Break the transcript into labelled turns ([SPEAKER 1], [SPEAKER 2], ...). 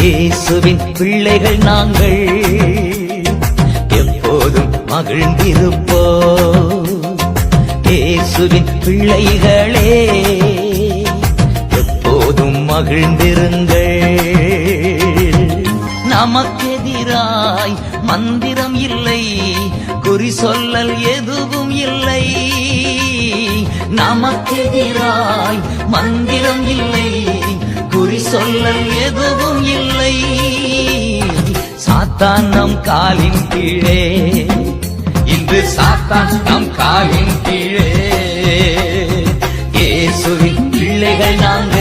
[SPEAKER 1] இயேசுவின் பிள்ளைகள் நாங்கள் எப்போதும் மகிழ்ந்திருப்போம். இயேசுவின் பிள்ளைகளே எப்போதும் மகிழ்ந்திருங்கள். நமக்கெதிராய் மந்திரம் இல்லை, குறி சொல்லல் எதுவும் இல்லை. நமக்கெதிராய் மந்திரம் இல்லை, குறி சொல்லல் எதுவும் இல்லை. சாத்தான் நம் காலின் கீழே, இன்று சாத்தான் நம் காலின் கீழே. இயேசுவின் பிள்ளைகள் நாங்கள்